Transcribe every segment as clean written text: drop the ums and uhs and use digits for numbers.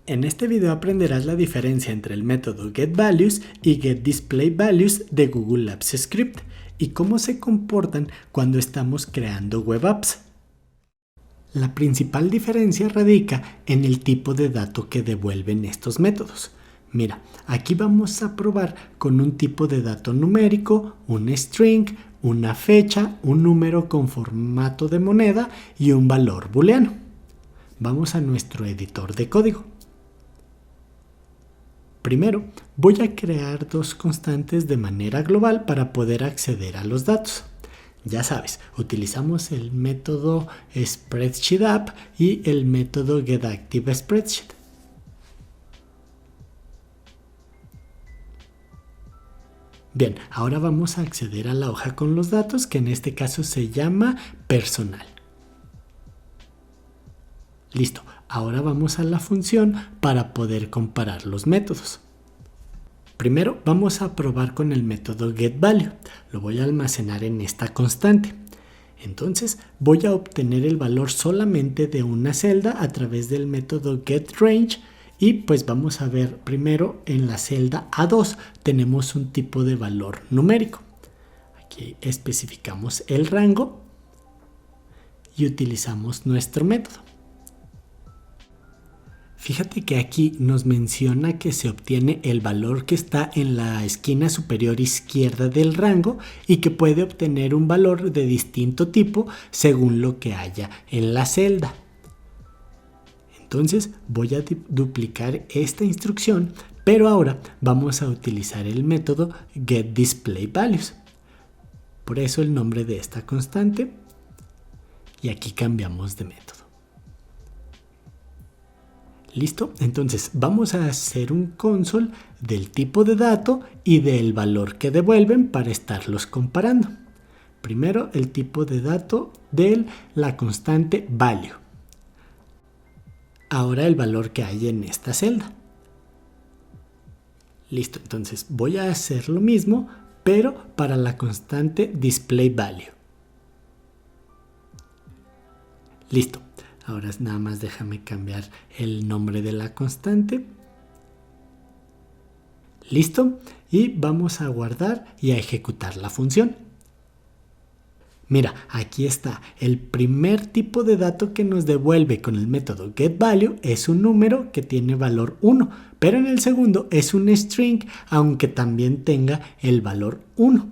En este video aprenderás la diferencia entre el método getValues y getDisplayValues de Google Apps Script y cómo se comportan cuando estamos creando web apps. La principal diferencia radica en el tipo de dato que devuelven estos métodos. Mira, aquí vamos a probar con un tipo de dato numérico, un string, una fecha, un número con formato de moneda y un valor booleano. Vamos a nuestro editor de código. Primero, voy a crear dos constantes de manera global para poder acceder a los datos. Ya sabes, utilizamos el método SpreadsheetApp y el método getActiveSpreadsheet. Bien, ahora vamos a acceder a la hoja con los datos, que en este caso se llama personal. Listo, ahora vamos a la función para poder comparar los métodos. Primero vamos a probar con el método getValue. Lo voy a almacenar en esta constante. Entonces voy a obtener el valor solamente de una celda a través del método getRange. Y pues vamos a ver primero en la celda A2 tenemos un tipo de valor numérico. Aquí especificamos el rango y utilizamos nuestro método. Fíjate que aquí nos menciona que se obtiene el valor que está en la esquina superior izquierda del rango y que puede obtener un valor de distinto tipo según lo que haya en la celda. Entonces voy a duplicar esta instrucción, pero ahora vamos a utilizar el método getDisplayValues. Por eso el nombre de esta constante, y aquí cambiamos de método. ¿Listo? Entonces vamos a hacer un console del tipo de dato y del valor que devuelven para estarlos comparando. Primero el tipo de dato de la constante value. Ahora el valor que hay en esta celda. Listo, entonces voy a hacer lo mismo, pero para la constante displayValue. Listo, ahora nada más déjame cambiar el nombre de la constante. Listo, y vamos a guardar y a ejecutar la función. Mira, aquí está, el primer tipo de dato que nos devuelve con el método getValue es un número que tiene valor 1, pero en el segundo es un string, aunque también tenga el valor 1.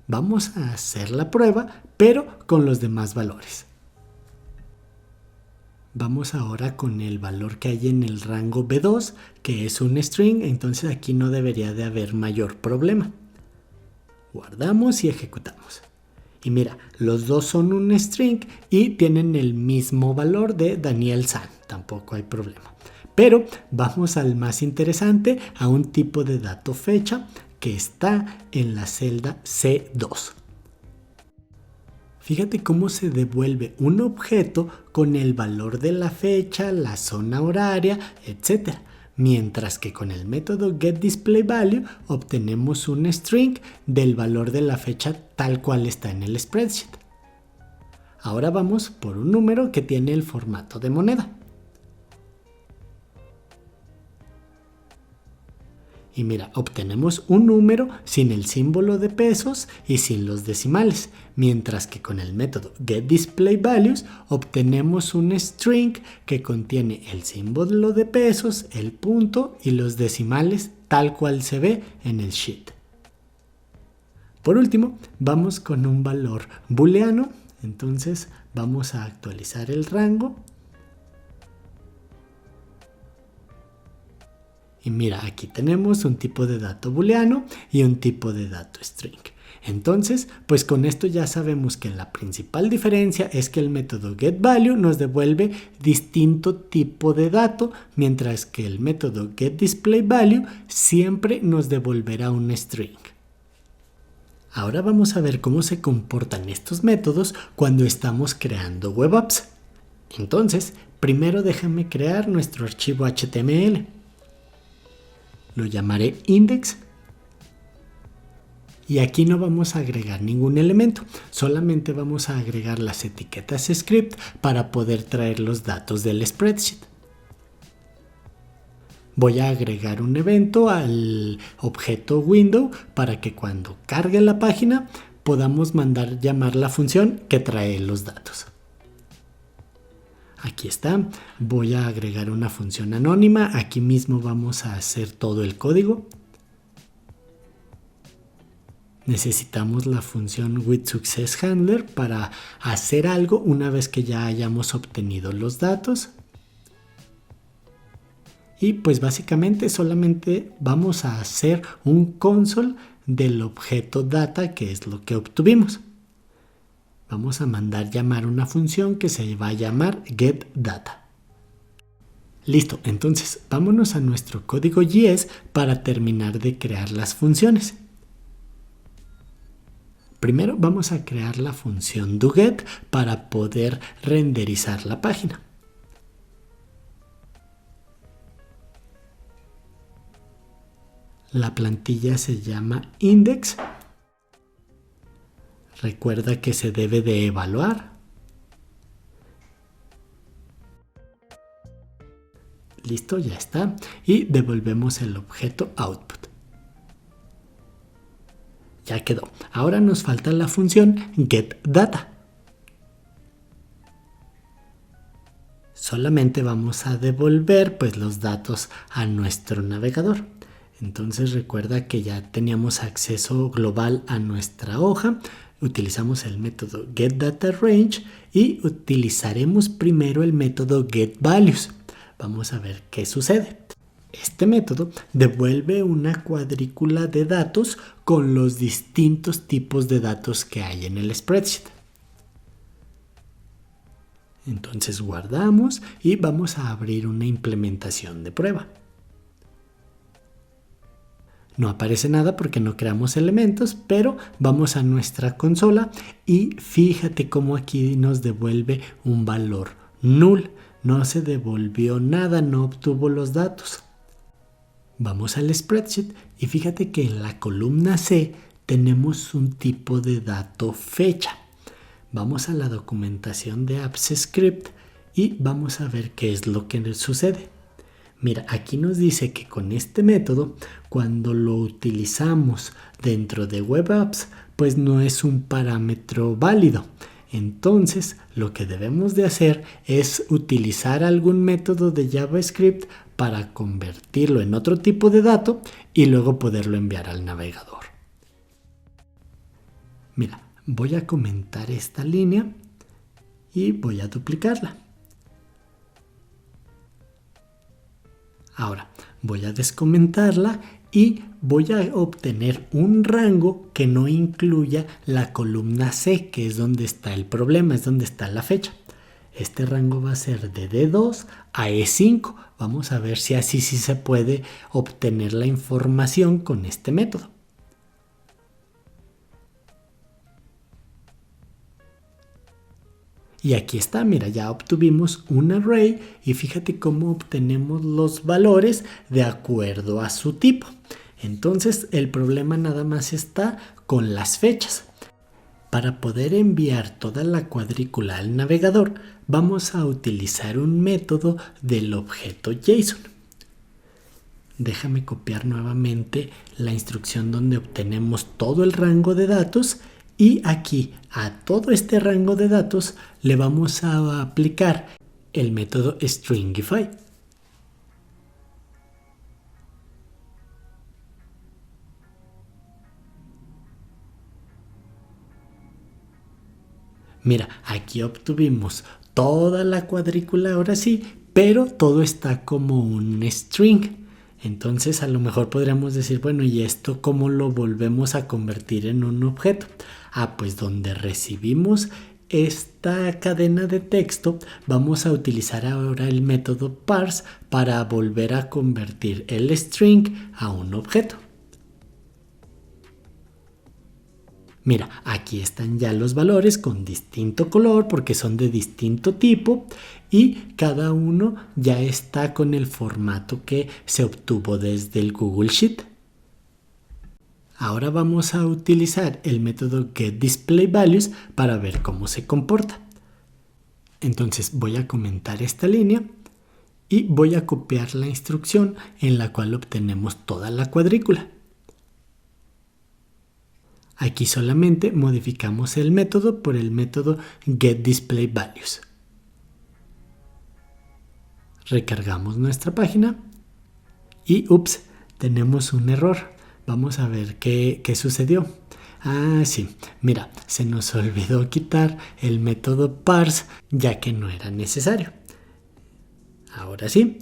Vamos a hacer la prueba, pero con los demás valores. Vamos ahora con el valor que hay en el rango B2, que es un string, entonces aquí no debería de haber mayor problema. Guardamos y ejecutamos. Y mira, los dos son un string y tienen el mismo valor de Daniel San, tampoco hay problema. Pero vamos al más interesante, a un tipo de dato fecha que está en la celda C2. Fíjate cómo se devuelve un objeto con el valor de la fecha, la zona horaria, etc. Mientras que con el método getDisplayValue obtenemos un string del valor de la fecha tal cual está en el spreadsheet. Ahora vamos por un número que tiene el formato de moneda. Y mira, obtenemos un número sin el símbolo de pesos y sin los decimales, mientras que con el método getDisplayValues obtenemos un string que contiene el símbolo de pesos, el punto y los decimales tal cual se ve en el sheet. Por último, vamos con un valor booleano, entonces vamos a actualizar el rango. Y mira, aquí tenemos un tipo de dato booleano y un tipo de dato string. Entonces, pues con esto ya sabemos que la principal diferencia es que el método getValue nos devuelve distinto tipo de dato, mientras que el método getDisplayValue siempre nos devolverá un string. Ahora vamos a ver cómo se comportan estos métodos cuando estamos creando web apps. Entonces, primero déjame crear nuestro archivo HTML. Lo llamaré index y aquí no vamos a agregar ningún elemento, solamente vamos a agregar las etiquetas script para poder traer los datos del spreadsheet. voy a agregar un evento al objeto window para que cuando cargue la página podamos mandar llamar la función que trae los datos. Aquí está, voy a agregar una función anónima, aquí mismo vamos a hacer todo el código. Necesitamos la función WithSuccessHandler para hacer algo una vez que ya hayamos obtenido los datos. Y pues básicamente solamente vamos a hacer un console del objeto data, que es lo que obtuvimos. Vamos a mandar llamar una función que se va a llamar getData. Listo, entonces vámonos a nuestro código JS para terminar de crear las funciones. Primero vamos a crear la función doGet para poder renderizar la página. La plantilla se llama index. Recuerda que se debe de evaluar. Listo, ya está. Y devolvemos el objeto output. Ya quedó. Ahora nos falta la función getData. Solamente vamos a devolver pues los datos a nuestro navegador. Entonces recuerda que ya teníamos acceso global a nuestra hoja. Utilizamos el método getDataRange y utilizaremos primero el método getValues. Vamos a ver qué sucede. Este método devuelve una cuadrícula de datos con los distintos tipos de datos que hay en el spreadsheet. Entonces guardamos y vamos a abrir una implementación de prueba. No aparece nada porque no creamos elementos, pero vamos a nuestra consola y fíjate cómo aquí nos devuelve un valor null. No se devolvió nada, no obtuvo los datos. Vamos al spreadsheet y fíjate que en la columna C tenemos un tipo de dato fecha. Vamos a la documentación de AppsScript y vamos a ver qué es lo que sucede. Mira, aquí nos dice que con este método, cuando lo utilizamos dentro de Web Apps, pues no es un parámetro válido. Entonces, lo que debemos de hacer es utilizar algún método de JavaScript para convertirlo en otro tipo de dato y luego poderlo enviar al navegador. Mira, voy a comentar esta línea y voy a duplicarla. Ahora voy a descomentarla y voy a obtener un rango que no incluya la columna C, que es donde está el problema, es donde está la fecha. Este rango va a ser de D2 a E5. Vamos a ver si así sí se puede obtener la información con este método. Y aquí está, mira, ya obtuvimos un array y fíjate cómo obtenemos los valores de acuerdo a su tipo. Entonces el problema nada más está con las fechas. Para poder enviar toda la cuadrícula al navegador, vamos a utilizar un método del objeto JSON. Déjame copiar nuevamente la instrucción donde obtenemos todo el rango de datos y aquí a todo este rango de datos le vamos a aplicar el método stringify. Mira, aquí obtuvimos toda la cuadrícula ahora sí, pero todo está como un string. Entonces a lo mejor podríamos decir, bueno, ¿y esto cómo lo volvemos a convertir en un objeto? Pues donde recibimos esta cadena de texto, vamos a utilizar ahora el método parse para volver a convertir el string a un objeto. Mira, aquí están ya los valores con distinto color porque son de distinto tipo y cada uno ya está con el formato que se obtuvo desde el Google Sheet. Ahora vamos a utilizar el método getDisplayValues para ver cómo se comporta. Entonces voy a comentar esta línea y voy a copiar la instrucción en la cual obtenemos toda la cuadrícula. Aquí solamente modificamos el método por el método getDisplayValues. Recargamos nuestra página y ups, tenemos un error. Vamos a ver qué sucedió. Ah, sí, mira, se nos olvidó quitar el método parse ya que no era necesario. Ahora sí.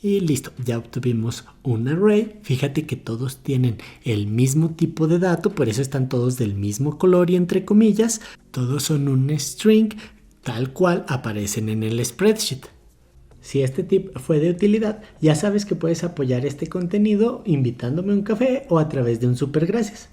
Y listo, ya obtuvimos un array. Fíjate que todos tienen el mismo tipo de dato, por eso están todos del mismo color y entre comillas, todos son un string tal cual aparecen en el spreadsheet. Si este tip fue de utilidad, ya sabes que puedes apoyar este contenido invitándome a un café o a través de un super gracias.